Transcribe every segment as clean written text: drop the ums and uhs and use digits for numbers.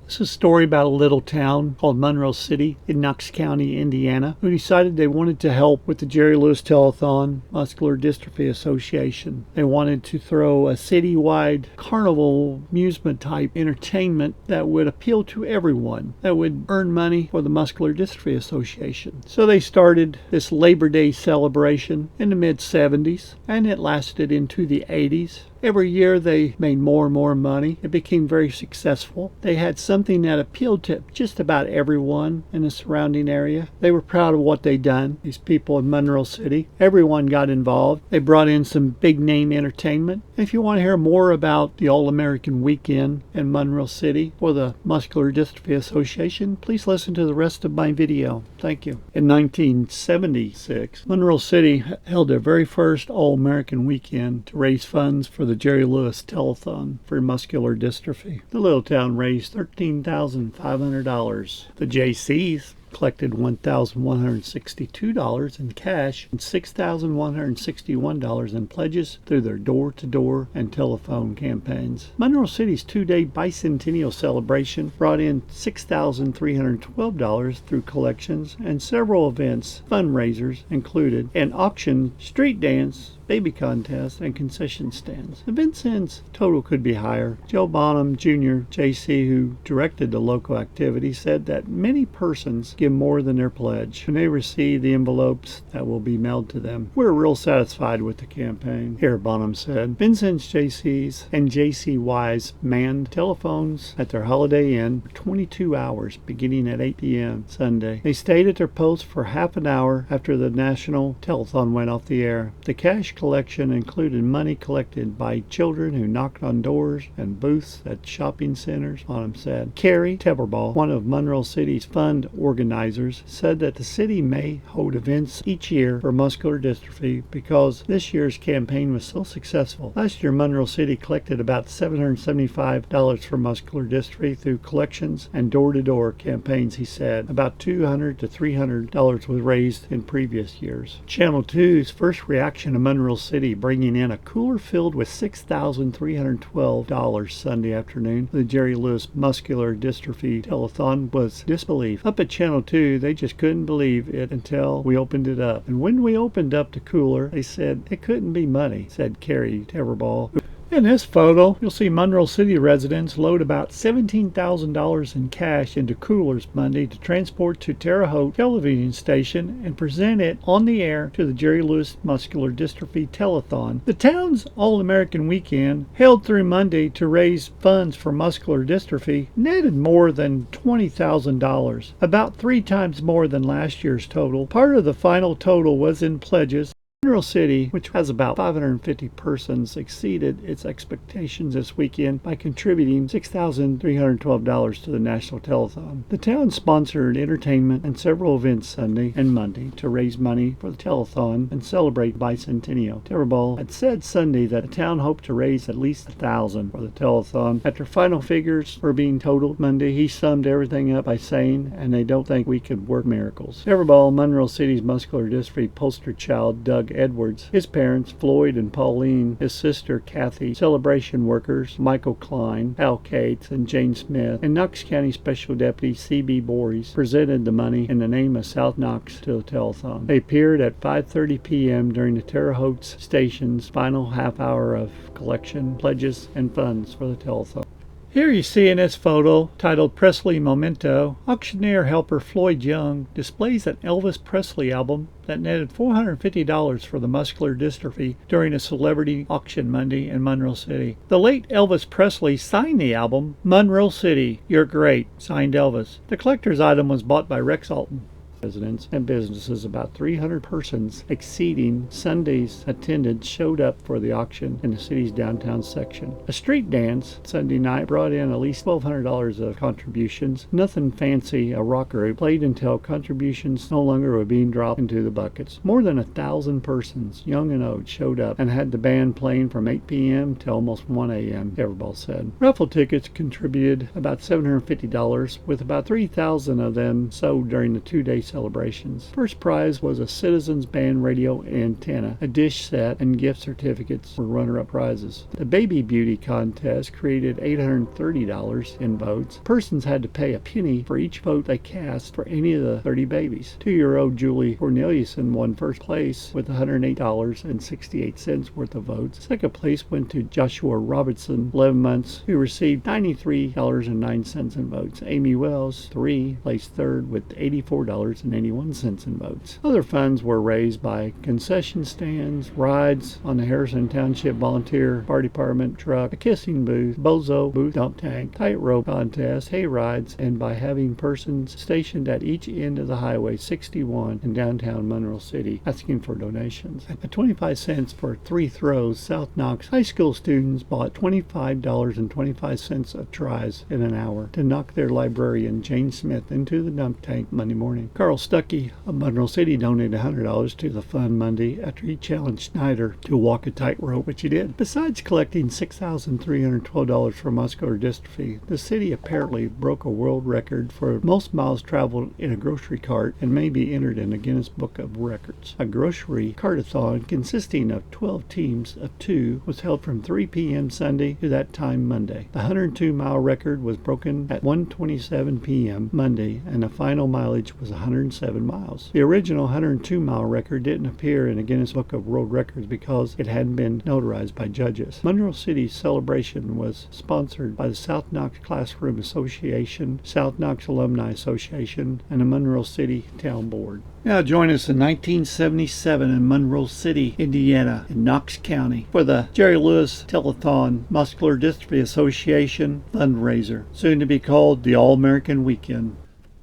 This is a story about a little town called Monroe City in Knox County, Indiana, who decided they wanted to help with the Jerry Lewis Telethon, Muscular Dystrophy Association. They wanted to throw a citywide carnival amusement type entertainment that would appeal to everyone, that would earn money for the Muscular Dystrophy Association. So they started this Labor Day celebration in the mid-70s, and it lasted into the 80s. Every year they made more and more money. It became very successful. They had something that appealed to just about everyone in the surrounding area. They were proud of what they'd done, these people in Monroe City. Everyone got involved. They brought in some big name entertainment. If you want to hear more about the All-American Weekend in Monroe City for the Muscular Dystrophy Association, please listen to the rest of my video. Thank you. In 1976, Monroe City held their very first All-American Weekend to raise funds for the Jerry Lewis Telethon for muscular dystrophy. The little town raised $13,500. The JCs collected $1,162 in cash and $6,161 in pledges through their door-to-door and telephone campaigns. Monroe City's two-day bicentennial celebration brought in $6,312 through collections, and several events, fundraisers included an auction, street dance, baby contest, and concession stands. The Vincennes total could be higher. Joe Bonham Jr., JC, who directed the local activity, said that many persons give more than their pledge when they receive the envelopes that will be mailed to them. We're real satisfied with the campaign. Here, Bonham said, Vincennes JCs and JCYs manned telephones at their Holiday Inn for 22 hours beginning at 8 p.m. Sunday. They stayed at their posts for half an hour after the national telethon went off the air. The cash collection included money collected by children who knocked on doors and booths at shopping centers, Bonham said. Carrie Teberball, one of Monroe City's fund organizers, said that the city may hold events each year for muscular dystrophy because this year's campaign was so successful. Last year, Monroe City collected about $775 for muscular dystrophy through collections and door-to-door campaigns, he said. About $200 to $300 was raised in previous years. Channel 2's first reaction to Monroe City bringing in a cooler filled with $6,312 Sunday afternoon for the Jerry Lewis Muscular Dystrophy Telethon was disbelief. Up at Channel 2, they just couldn't believe it until we opened it up. And when we opened up the cooler, they said it couldn't be money, said Carrie Teberball. In this photo, you'll see Monroe City residents load about $17,000 in cash into coolers Monday to transport to Terre Haute television station and present it on the air to the Jerry Lewis Muscular Dystrophy Telethon. The town's All-American Weekend, held through Monday to raise funds for muscular dystrophy, netted more than $20,000, about 3 times more than last year's total. Part of the final total was in pledges. Monroe City, which has about 550 persons, exceeded its expectations this weekend by contributing $6,312 to the National Telethon. The town sponsored entertainment and several events Sunday and Monday to raise money for the telethon and celebrate bicentennial. Teberball had said Sunday that the town hoped to raise at least $1,000 for the telethon. After final figures were being totaled Monday, he summed everything up by saying, "And they don't think we could work miracles." Teberball, Monroe City's muscular dystrophy poster child, Doug Edwards, his parents, Floyd and Pauline, his sister, Kathy, celebration workers, Michael Klein, Al Cates, and Jane Smith, and Knox County Special Deputy C.B. Bories presented the money in the name of South Knox to the telethon. They appeared at 5:30 p.m. during the Terre Haute station's final half hour of collection, pledges, and funds for the telethon. Here you see in this photo, titled Presley Memento, auctioneer helper Floyd Young displays an Elvis Presley album that netted $450 for the muscular dystrophy during a celebrity auction Monday in Monroe City. The late Elvis Presley signed the album, Monroe City, You're Great, signed Elvis. The collector's item was bought by Rex Alton. Residents and businesses, about 300 persons exceeding Sunday's attendance, showed up for the auction in the city's downtown section. A street dance Sunday night brought in at least $1,200 of contributions. Nothing fancy, a rock group played until contributions no longer were being dropped into the buckets. More than 1,000 persons, young and old, showed up and had the band playing from 8 p.m. till almost 1 a.m., Teberball said. Raffle tickets contributed about $750, with about 3,000 of them sold during the two-day celebrations. First prize was a Citizens Band radio antenna, a dish set, and gift certificates for runner-up prizes. The Baby Beauty contest created $830 in votes. Persons had to pay a penny for each vote they cast for any of the 30 babies. 2-year-old Julie Corneliuson won first place with $108.68 worth of votes. Second place went to Joshua Robertson, 11 months, who received $93.09 in votes. Amy Wells, 3, placed third with $84.81 in votes. Other funds were raised by concession stands, rides on the Harrison Township Volunteer Fire Department truck, a kissing booth, bozo booth, dump tank, tightrope contest, hay rides, and by having persons stationed at each end of the Highway 61 in downtown Monroe City asking for donations. At 25 cents for 3 throws, South Knox high school students bought $25.25 of tries in an hour to knock their librarian Jane Smith into the dump tank Monday morning. Carl Stuckey of Monroe City donated $100 to the fund Monday after he challenged Snyder to walk a tightrope, which he did. Besides collecting $6,312 for muscular dystrophy, the city apparently broke a world record for most miles traveled in a grocery cart and may be entered in the Guinness Book of Records. A grocery cartathon consisting of 12 teams of 2 was held from 3 p.m. Sunday to that time Monday. The 102-mile record was broken at 1:27 p.m. Monday, and the final mileage was 107 miles. The original 102-mile record didn't appear in the Guinness Book of World Records because it hadn't been notarized by judges. Monroe City's celebration was sponsored by the South Knox Classroom Association, South Knox Alumni Association, and the Monroe City Town Board. Now join us in 1977 in Monroe City, Indiana, in Knox County for the Jerry Lewis Telethon Muscular Dystrophy Association fundraiser, soon to be called the All-American Weekend.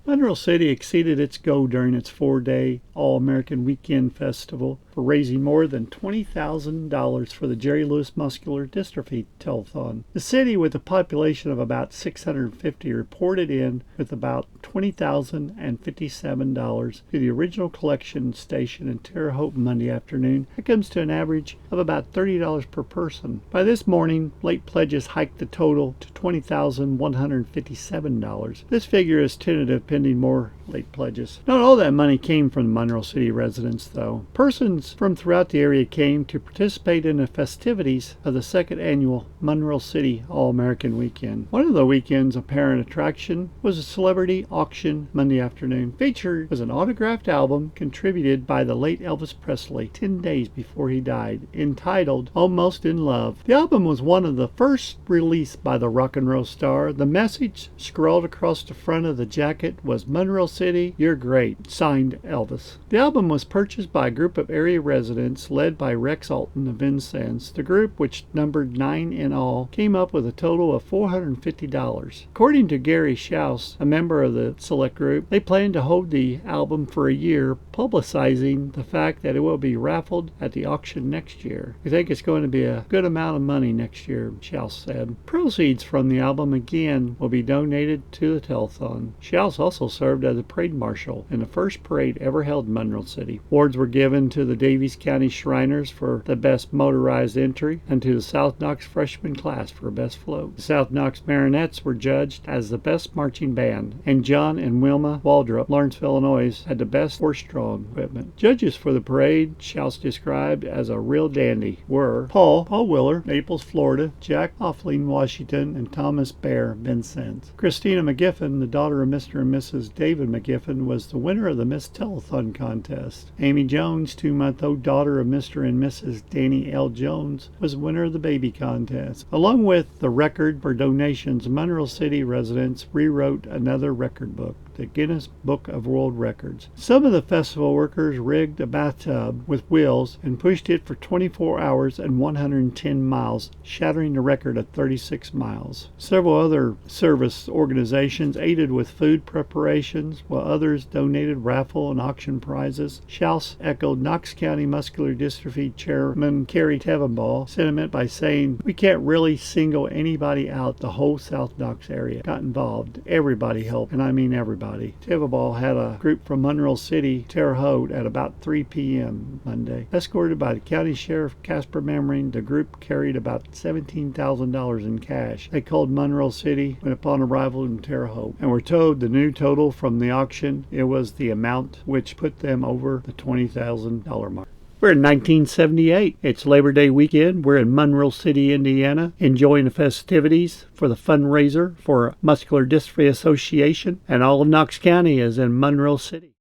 Monroe City exceeded its goal during its 4-day All-American Weekend Festival for raising more than $20,000 for the Jerry Lewis Muscular Dystrophy Telethon. The city, with a population of about 650, reported in with about $20,057 to the original collection station in Terre Haute Monday afternoon. That comes to an average of about $30 per person. By this morning, late pledges hiked the total to $20,157. This figure is tentative pending more late pledges. Not all that money came from Monroe City residents, though. Persons from throughout the area came to participate in the festivities of the second annual Monroe City All-American Weekend. One of the weekend's apparent attraction was a celebrity auction Monday afternoon. Featured was an autographed album contributed by the late Elvis Presley 10 days before he died, entitled Almost in Love. The album was one of the first released by the rock and roll star. The message scrawled across the front of the jacket was "Monroe City, you're great," signed Elvis. The album was purchased by a group of area residents led by Rex Alton of Vincennes. The group, which numbered 9 in all, came up with a total of $450. According to Gary Schaus, a member of the select group, they plan to hold the album for a year, publicizing the fact that it will be raffled at the auction next year. We think it's going to be a good amount of money next year, Schaus said. Proceeds from the album again will be donated to the telethon. Schaus also served as a parade marshal in the first parade ever held in Monroe City. Awards were given to the Daviess County Shriners for the best motorized entry and to the South Knox freshman class for best float. The South Knox Marinettes were judged as the best marching band, and John and Wilma Waldrop, Lawrenceville, Illinois, had the best horse-drawn equipment. Judges for the parade, Schaus described as a real dandy, were Paul Willer, Naples, Florida, Jack Hoffling, Washington, and Thomas Bear, Vincennes. Christina McGiffin, the daughter of Mr. and Mrs. David McGiffin, was the winner of the Miss Telethon contest. Amy Jones, 2-month-old daughter of Mr. and Mrs. Danny L. Jones, was the winner of the baby contest. Along with the record for donations, Monroe City residents rewrote another record book, the Guinness Book of World Records. Some of the festival workers rigged a bathtub with wheels and pushed it for 24 hours and 110 miles, shattering the record of 36 miles. Several other service organizations aided with food preparations, while others donated raffle and auction prizes. Schaus echoed Knox County Muscular Dystrophy Chairman Kerry Tevenball sentiment by saying, "We can't really single anybody out. The whole South Knox area got involved. Everybody helped, and I mean everybody. everybody. Tivabal had a group from Monroe City, Terre Haute, at about 3 p.m. Monday. Escorted by the County Sheriff Casper Memmering, the group carried about $17,000 in cash. They called Monroe City when upon arrival in Terre Haute, and were told the new total from the auction, it was the amount which put them over the $20,000 mark. We're in 1978. It's Labor Day weekend. We're in Monroe City, Indiana, enjoying the festivities for the fundraiser for Muscular Dystrophy Association, and all of Knox County is in Monroe City.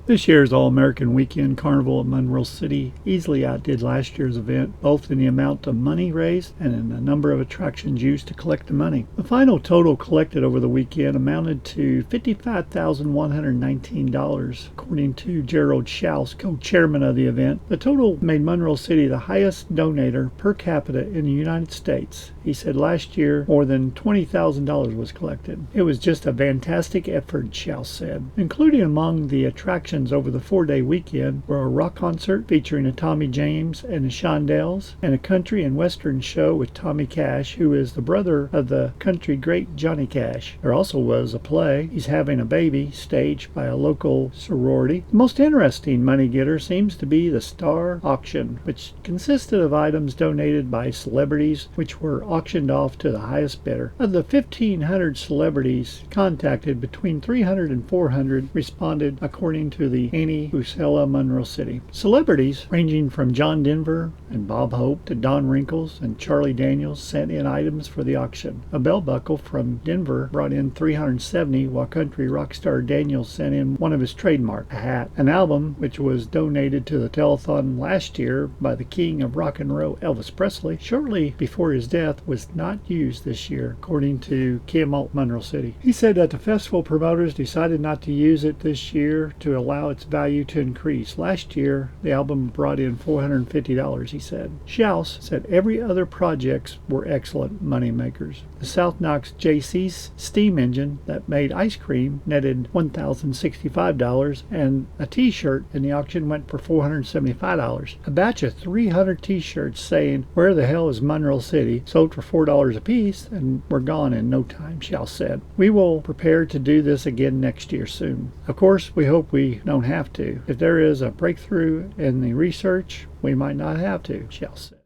This year's All-American Weekend Carnival at Monroe City easily outdid last year's event, both in the amount of money raised and in the number of attractions used to collect the money. The final total collected over the weekend amounted to $55,119, according to Gerald Schaus, co-chairman of the event. The total made Monroe City the highest donator per capita in the United States. He said last year more than $20,000 was collected. It was just a fantastic effort, Schaus said. Including among the attractions over the 4-day weekend were a rock concert featuring a Tommy James and the Shondells, and a country and western show with Tommy Cash, who is the brother of the country great Johnny Cash. There also was a play, He's Having a Baby, staged by a local sorority. The most interesting money getter seems to be the Star Auction, which consisted of items donated by celebrities which were auctioned off to the highest bidder. Of the 1,500 celebrities contacted, between 300 and 400 responded, according to the Annie Usella Monroe City. Celebrities ranging from John Denver and Bob Hope to Don Wrinkles and Charlie Daniels sent in items for the auction. A belt buckle from Denver brought in 370, while country rock star Daniels sent in one of his trademark, a hat. An album which was donated to the telethon last year by the king of rock and roll, Elvis Presley, shortly before his death, was not used this year, according to Kim Alt Monroe City. He said that the festival promoters decided not to use it this year to allow its value to increase. Last year, the album brought in $450, he said. Schaus said every other projects were excellent money makers. The South Knox JC's steam engine that made ice cream netted $1,065, and a t-shirt in the auction went for $475. A batch of 300 t-shirts saying, "Where the hell is Monroe City?" sold for $4 a piece and were gone in no time, Schaus said. We will prepare to do this again next year soon. Of course, we hope we don't have to. If there is a breakthrough in the research, we might not have to, Schaus said.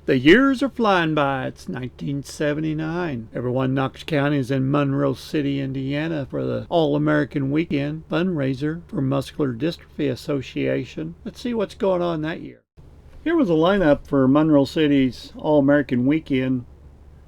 The years are flying by. It's 1979. Everyone in Knox County is in Monroe City, Indiana for the All-American Weekend fundraiser for Muscular Dystrophy Association. Let's see what's going on that year. Here was a lineup for Monroe City's All-American Weekend.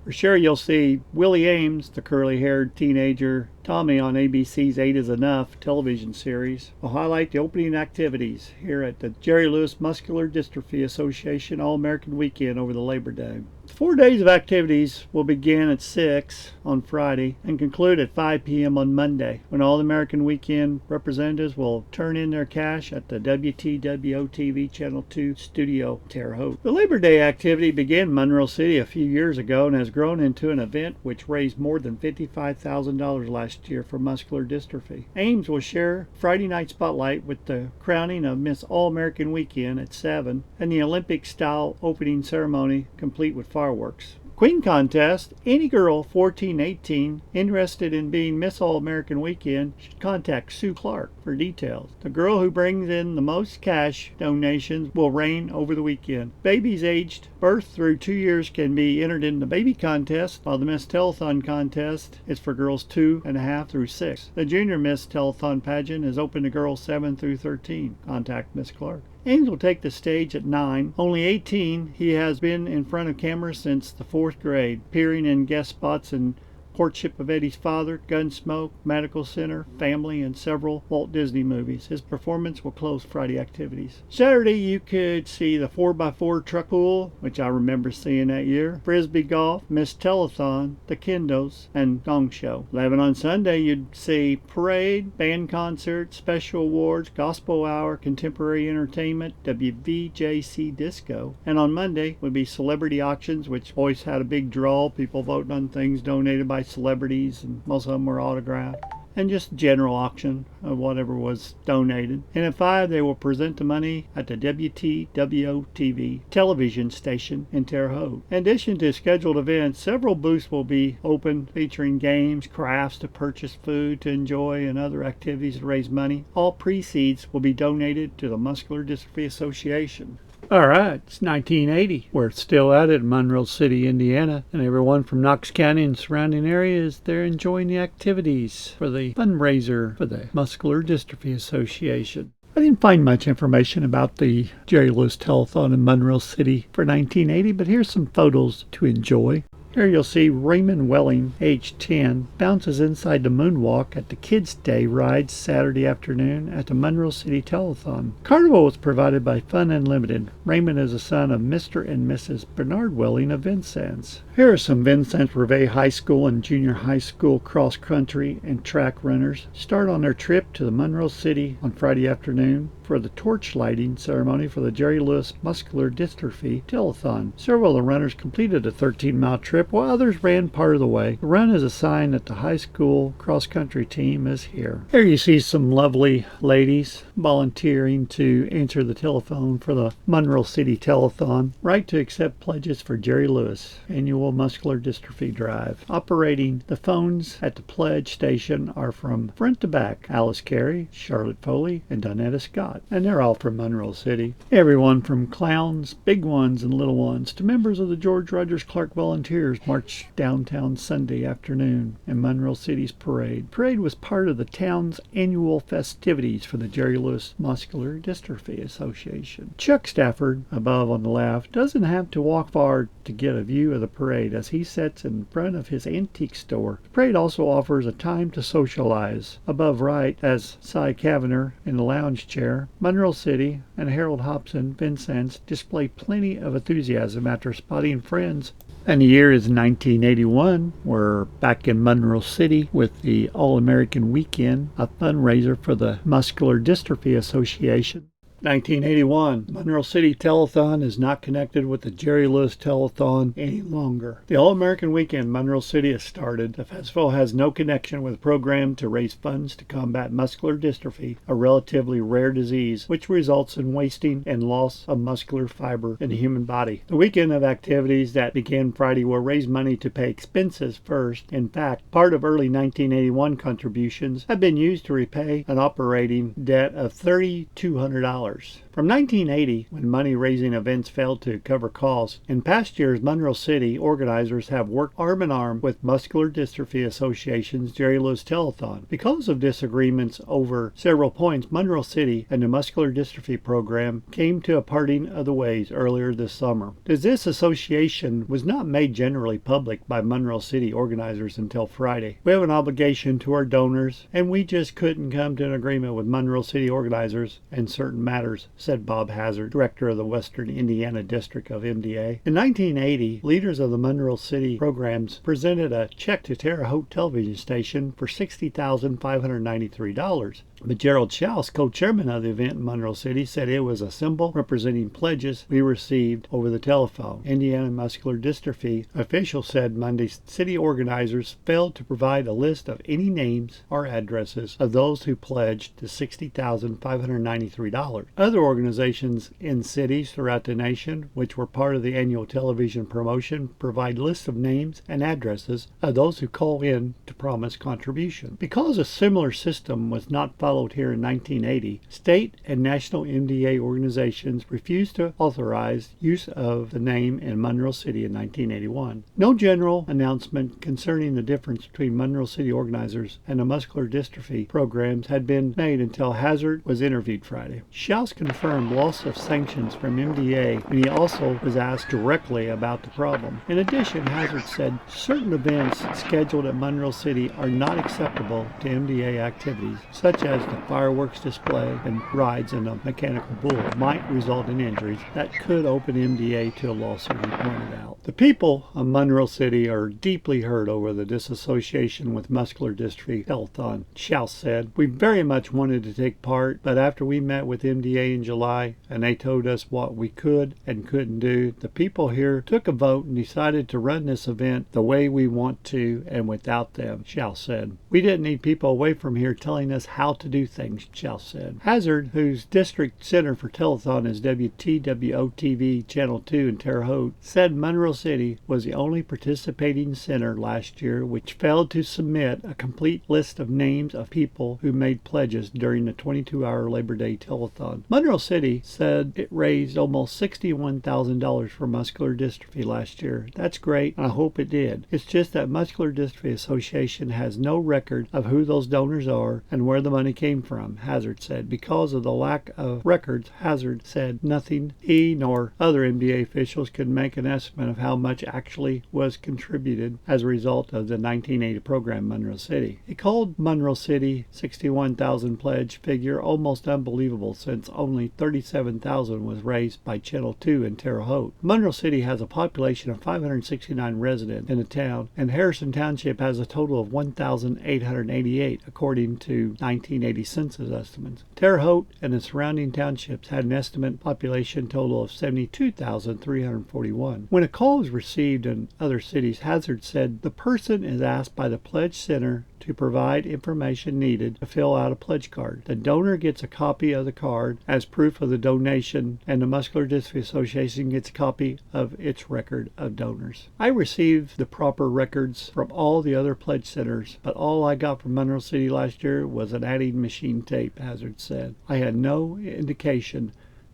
For sure you'll see Willie Ames, the curly-haired teenager Tommy, on ABC's 8 is Enough television series. Will highlight the opening activities here at the Jerry Lewis Muscular Dystrophy Association All-American Weekend over the Labor Day. 4 days of activities will begin at 6 on Friday and conclude at 5 p.m. on Monday, when All-American Weekend representatives will turn in their cash at the WTWO-TV Channel 2 studio, Terre Haute. The Labor Day activity began in Monroe City a few years ago and has grown into an event which raised more than $55,000 last year for muscular dystrophy. Ames will share Friday night spotlight with the crowning of Miss All-American Weekend at 7 and the Olympic-style opening ceremony complete with fireworks. Queen contest. Any girl 14-18 interested in being Miss All-American Weekend should contact Sue Clark for details. The girl who brings in the most cash donations will reign over the weekend. Babies aged birth through 2 years can be entered in the baby contest, while the Miss Telethon contest is for girls 2.5 through 6. The Junior Miss Telethon pageant is open to girls 7 through 13. Contact Miss Clark. Ames will take the stage at 9. Only 18, he has been in front of camera since the 4th grade, appearing in guest spots in Courtship of Eddie's Father, Gunsmoke, Medical Center, Family, and several Walt Disney movies. His performance will close Friday activities. Saturday, you could see the 4x4 truck pool, which I remember seeing that year, Frisbee golf, Miss Telethon, the Kendos, and Gong Show. 11 on Sunday, you'd see parade, band concert, special awards, gospel hour, contemporary entertainment, WVJC disco. And on Monday would be celebrity auctions, which always had a big draw, people voting on things donated by celebrities, and most of them were autographed. and just general auction of whatever was donated. And at 5, they will present the money at the WTWO-TV television station in Terre Haute. In addition to scheduled events, several booths will be open featuring games, crafts to purchase, food to enjoy, and other activities to raise money. All proceeds will be donated to the Muscular Dystrophy Association. All right, it's 1980. We're still at it in Monroe City, Indiana, and everyone from Knox County and surrounding areas, they're enjoying the activities for the fundraiser for the Muscular Dystrophy Association. I didn't find much information about the Jerry Lewis Telethon in Monroe City for 1980, but here's some photos to enjoy. Here you'll see Raymond Welling, age 10, bounces inside the moonwalk at the Kids' Day ride Saturday afternoon at the Monroe City Telethon. Carnival was provided by Fun Unlimited. Raymond is the son of Mr. and Mrs. Bernard Welling of Vincennes. Here are some Vincennes Reveille High School and Junior High School cross-country and track runners start on their trip to the Monroe City on Friday afternoon for the torch lighting ceremony for the Jerry Lewis Muscular Dystrophy Telethon. Several of the runners completed a 13-mile trip while others ran part of the way. The run is a sign that the high school cross-country team is here. Here you see some lovely ladies volunteering to answer the telephone for the Monroe City Telethon. Right to accept pledges for Jerry Lewis Annual Muscular Dystrophy Drive. Operating the phones at the pledge station are from front to back Alice Carey, Charlotte Foley, and Donetta Scott. And they're all from Monroe City. Everyone from clowns, big ones and little ones, to members of the George Rogers Clark Volunteers marched downtown Sunday afternoon in Monroe City's parade. The parade was part of the town's annual festivities for the Jerry Lewis Muscular Dystrophy Association. Chuck Stafford, above on the left, doesn't have to walk far to get a view of the parade as he sits in front of his antique store. The parade also offers a time to socialize. Above right, as Cy Kavanagh in the lounge chair, Monroe City and Harold Hobson, Vincennes, display plenty of enthusiasm after spotting friends. And the year is 1981. We're back in Monroe City with the All-American Weekend, a fundraiser for the Muscular Dystrophy Association. 1981. Monroe City Telethon is not connected with the Jerry Lewis Telethon any longer. The All-American Weekend Monroe City has started. The festival has no connection with a program to raise funds to combat muscular dystrophy, a relatively rare disease which results in wasting and loss of muscular fiber in the human body. The weekend of activities that began Friday will raise money to pay expenses first. In fact, part of early 1981 contributions have been used to repay an operating debt of $3,200. From 1980, when money-raising events failed to cover costs, in past years Monroe City organizers have worked arm in arm with Muscular Dystrophy Association's Jerry Lewis Telethon. Because of disagreements over several points, Monroe City and the Muscular Dystrophy program came to a parting of the ways earlier this summer. This association was not made generally public by Monroe City organizers until Friday. We have an obligation to our donors, and we just couldn't come to an agreement with Monroe City organizers in certain matters, said Bob Hazard, director of the Western Indiana District of MDA. In 1980, leaders of the Monroe City programs presented a check to Terre Haute television station for $60,593. But Gerald Schaus, co-chairman of the event in Monroe City, said it was a symbol representing pledges we received over the telephone. Indiana Muscular Dystrophy officials said Monday city organizers failed to provide a list of any names or addresses of those who pledged the $60,593. Other organizations in cities throughout the nation, which were part of the annual television promotion, provide lists of names and addresses of those who call in to promise contribution. Because a similar system was not followed here in 1980, state and national MDA organizations refused to authorize use of the name in Monroe City in 1981. No general announcement concerning the difference between Monroe City organizers and the muscular dystrophy programs had been made until Hazard was interviewed Friday. Schaus confirmed loss of sanctions from MDA, and he also was asked directly about the problem. In addition, Hazard said certain events scheduled at Monroe City are not acceptable to MDA activities, such as the fireworks display and rides in a mechanical bull might result in injuries that could open MDA to a lawsuit, he pointed out. The people of Monroe City are deeply hurt over the disassociation with Muscular Dystrophy Telethon, Schaus said. We very much wanted to take part, but after we met with MDA in July and they told us what we could and couldn't do, the people here took a vote and decided to run this event the way we want to and without them, Schaus said. We didn't need people away from here telling us how to do things, Schaus said. Hazard, whose district center for telethon is WTWO-TV Channel 2 in Terre Haute, said Monroe City was the only participating center last year which failed to submit a complete list of names of people who made pledges during the 22-hour Labor Day telethon. Monroe City said it raised almost $61,000 for muscular dystrophy last year. That's great, and I hope it did. It's just that Muscular Dystrophy Association has no record of who those donors are and where the money came from, Hazard said. Because of the lack of records, Hazard said nothing he nor other MDA officials could make an estimate of how much actually was contributed as a result of the 1980 program Monroe City. He called Monroe City 61,000 pledge figure almost unbelievable since only 37,000 was raised by Channel 2 in Terre Haute. Monroe City has a population of 569 residents in the town, and Harrison Township has a total of 1,888 according to 1980 census estimates. Terre Haute and the surrounding townships had an estimate population total of 72,341. When a call was received in other cities, Hazard said the person is asked by the pledge center to provide information needed to fill out a pledge card. The donor gets a copy of the card as proof of the donation, and the Muscular Dystrophy Association gets a copy of its record of donors. I received the proper records from all the other pledge centers, but all I got from Monroe City last year was an adding machine tape, Hazard said. I had no indication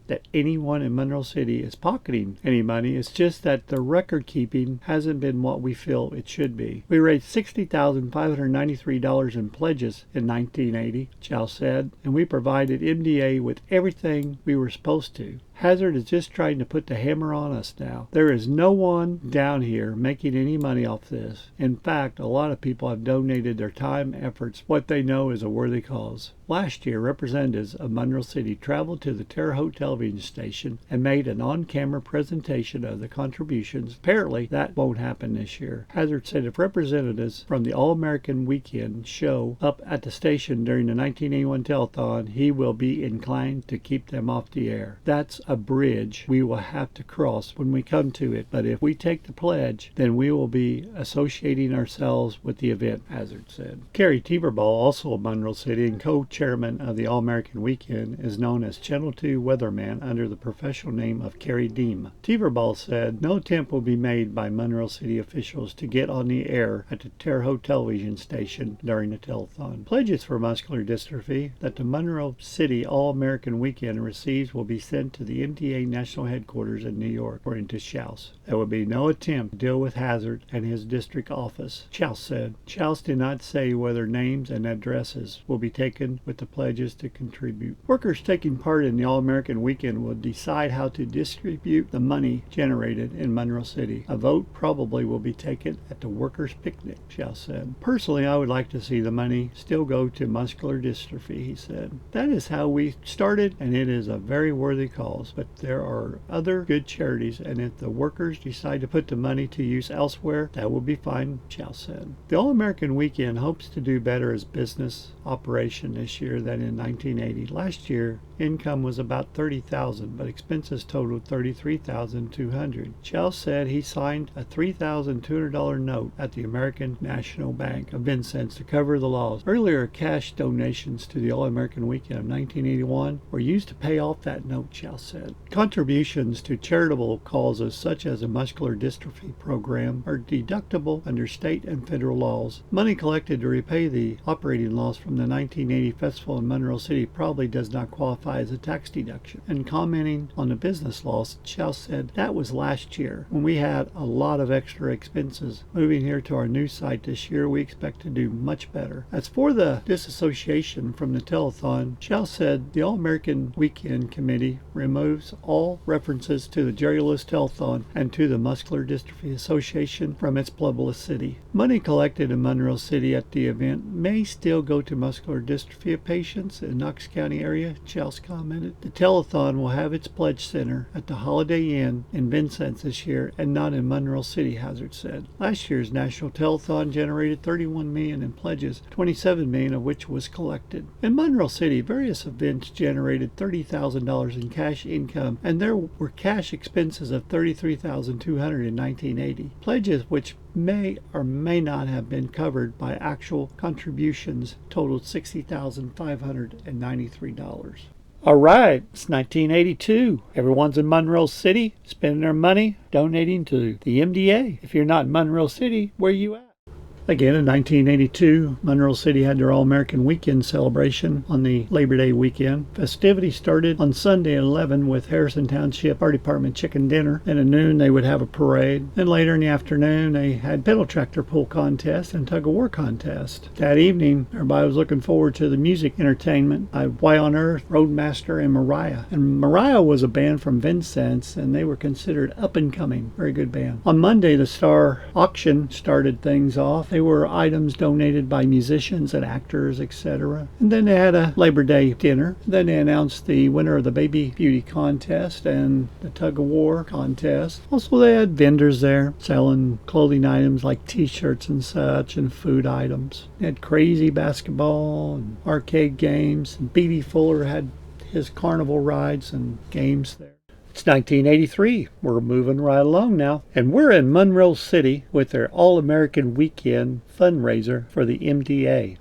that anyone in Monroe City is pocketing any money. It's just that the record keeping hasn't been what we feel it should be. We raised $60,593 in pledges in 1980, Chow said, and we provided MDA with everything we were supposed to. Hazard is just trying to put the hammer on us now. There is no one down here making any money off this. In fact, a lot of people have donated their time, efforts, what they know is a worthy cause. Last year, representatives of Monroe City traveled to the Terre Haute television station and made an on-camera presentation of the contributions. Apparently, that won't happen this year. Hazard said if representatives from the All-American Weekend show up at the station during the 1981 telethon, he will be inclined to keep them off the air. That's a bridge we will have to cross when we come to it, but if we take the pledge, then we will be associating ourselves with the event, Hazard said. Kerry Teeberball, also of Monroe City and co-chairman of the All-American Weekend, is known as Channel 2 weatherman under the professional name of Kerry Deem. Teeberball said no attempt will be made by Monroe City officials to get on the air at the Terre Haute television station during the telethon. Pledges for muscular dystrophy that the Monroe City All-American Weekend receives will be sent to the MDA national headquarters in New York, according to Schaus. There will be no attempt to deal with Hazard and his district office, Schaus said. Schaus did not say whether names and addresses will be taken with the pledges to contribute. Workers taking part in the All-American Weekend will decide how to distribute the money generated in Monroe City. A vote probably will be taken at the workers' picnic, Schaus said. Personally, I would like to see the money still go to muscular dystrophy, he said. That is how we started, and it is a very worthy cause. But there are other good charities, and if the workers decide to put the money to use elsewhere, that will be fine, Chow said. The All-American Weekend hopes to do better as business operation this year than in 1980. Last year, income was about $30,000, but expenses totaled $33,200. Chow said he signed a $3,200 note at the American National Bank of Vincennes to cover the loss. Earlier, cash donations to the All-American Weekend of 1981 were used to pay off that note, Chow said. Contributions to charitable causes such as a muscular dystrophy program are deductible under state and federal laws. Money collected to repay the operating loss from the 1980 festival in Monroe City probably does not qualify as a tax deduction. And commenting on the business loss, Chow said that was last year when we had a lot of extra expenses. Moving here to our new site this year, we expect to do much better. As for the disassociation from the telethon, Chow said the All-American Weekend Committee removed removes all references to the Jerry Lewis Telethon and to the Muscular Dystrophy Association from its publicity. Money collected in Monroe City at the event may still go to muscular dystrophy patients in Knox County area, Chels commented. The telethon will have its pledge center at the Holiday Inn in Vincennes this year and not in Monroe City, Hazard said. Last year's national telethon generated $31 million in pledges, $27 million of which was collected. In Monroe City, various events generated $30,000 in cash income, and there were cash expenses of $33,200 in 1980. Pledges which may or may not have been covered by actual contributions totaled $60,593. All right, it's 1982. Everyone's in Monroe City spending their money donating to the MDA. If you're not in Monroe City, where are you at? Again, in 1982, Monroe City had their All-American Weekend celebration on the Labor Day weekend. Festivities started on Sunday at 11 with Harrison Township Fire Department chicken dinner, and at noon they would have a parade. Then later in the afternoon, they had pedal tractor pull contest and tug-of-war contest. That evening, everybody was looking forward to the music entertainment by Why on Earth, Roadmaster, and Mariah. And Mariah was a band from Vincennes, and they were considered up-and-coming. Very good band. On Monday, the Star Auction started things off. They were items donated by musicians and actors, etc. And then they had a Labor Day dinner. Then they announced the winner of the Baby Beauty contest and the tug-of-war contest. Also, they had vendors there selling clothing items like t-shirts and such, and food items. They had crazy basketball and arcade games. And B.B. Fuller had his carnival rides and games there. It's 1983. We're moving right along now. And we're in Monroe City with their All-American Weekend fundraiser for the MDA.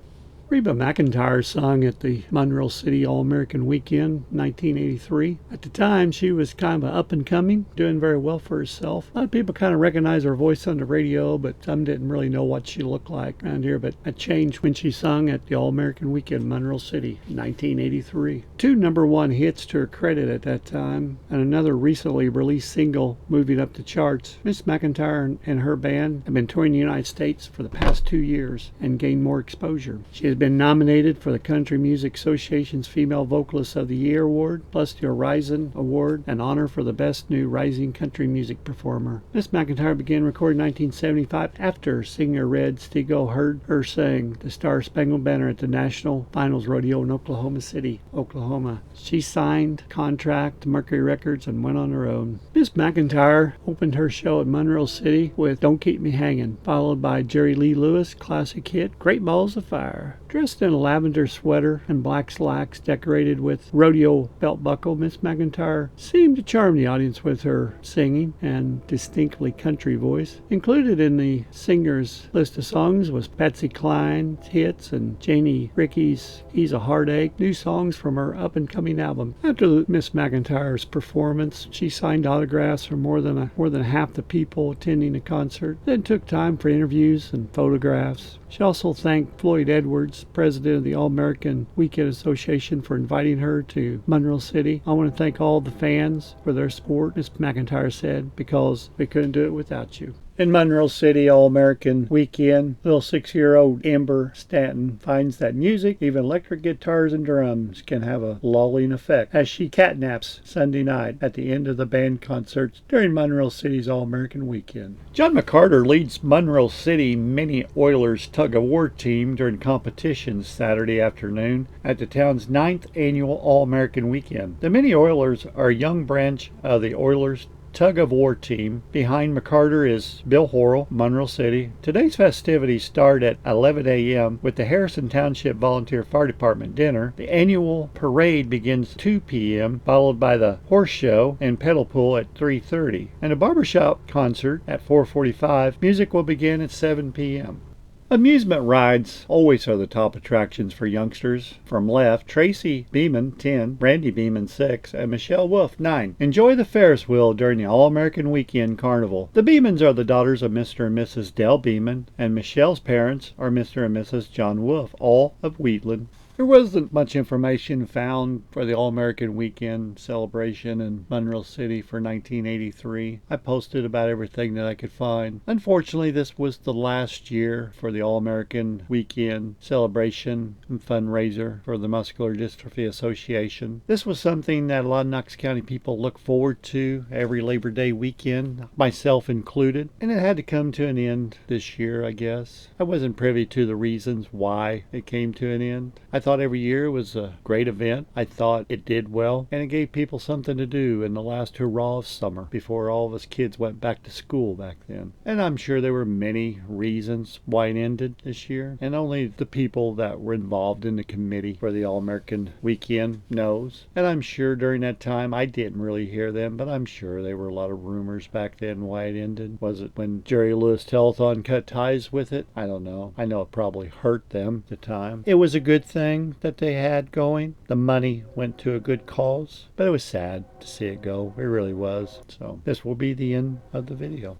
Reba McEntire sung at the Monroe City All-American Weekend 1983. At the time, she was kind of up-and-coming, doing very well for herself. A lot of people kind of recognized her voice on the radio, but some didn't really know what she looked like around here. But that changed when she sung at the All-American Weekend Monroe City in 1983. 2 number-one hits to her credit at that time, and another recently released single moving up the charts. Miss McEntire and her band have been touring the United States for the past 2 years and gained more exposure. She has been nominated for the Country Music Association's Female Vocalist of the Year Award, plus the Horizon Award, an honor for the Best New Rising Country Music Performer. Miss McEntire began recording in 1975 after singer Red Steagall heard her sing the Star Spangled Banner at the National Finals Rodeo in Oklahoma City, Oklahoma. She signed contract to Mercury Records and went on her own. Miss McEntire opened her show at Monroe City with Don't Keep Me Hangin', followed by Jerry Lee Lewis' classic hit Great Balls of Fire. Dressed in a lavender sweater and black slacks decorated with rodeo belt buckle, Miss McEntire seemed to charm the audience with her singing and distinctly country voice. Included in the singer's list of songs was Patsy Cline's hits and Janie Ricky's He's a Heartache, new songs from her up-and-coming album. After Miss McEntire's performance, she signed autographs for more than half the people attending the concert, then took time for interviews and photographs. She also thanked Floyd Edwards, president of the All-American Weekend Association, for inviting her to Monroe City. I want to thank all the fans for their support, Miss McEntire said, because we couldn't do it without you. In Monroe City All-American Weekend, little 6-year-old Amber Stanton finds that music, even electric guitars and drums, can have a lulling effect as she catnaps Sunday night at the end of the band concerts during Monroe City's All-American Weekend. John McCarter leads Monroe City Mini Oilers tug-of-war team during competitions Saturday afternoon at the town's 9th annual All-American Weekend. The Mini Oilers are a young branch of the Oilers tug-of-war team. Behind McCarter is Bill Horrell, Monroe City. Today's festivities start at 11 a.m. with the Harrison Township Volunteer Fire Department dinner. The annual parade begins 2 p.m., followed by the horse show and pedal pull at 3:30, and a barbershop concert at 4:45. Music will begin at 7 p.m. Amusement rides always are the top attractions for youngsters. From left, Tracy Beeman, 10, Randy Beeman, 6, and Michelle Wolf, 9. Enjoy the Ferris wheel during the All-American Weekend Carnival. The Beemans are the daughters of Mr. and Mrs. Dell Beeman, and Michelle's parents are Mr. and Mrs. John Wolf, all of Wheatland. There wasn't much information found for the All-American Weekend celebration in Monroe City for 1983. I posted about everything that I could find. Unfortunately, this was the last year for the All-American Weekend celebration and fundraiser for the Muscular Dystrophy Association. This was something that a lot of Knox County people look forward to every Labor Day weekend, myself included, and it had to come to an end this year, I guess. I wasn't privy to the reasons why it came to an end. I thought every year was a great event. I thought it did well, and it gave people something to do in the last hurrah of summer before all of us kids went back to school back then. And I'm sure there were many reasons why it ended this year, and only the people that were involved in the committee for the All-American Weekend knows. And I'm sure during that time I didn't really hear them, but I'm sure there were a lot of rumors back then why it ended. Was it when Jerry Lewis Telethon cut ties with it? I don't know. I know it probably hurt them at the time. It was a good thing that they had going. The money went to a good cause, but it was sad to see it go. It really was. So this will be the end of the video.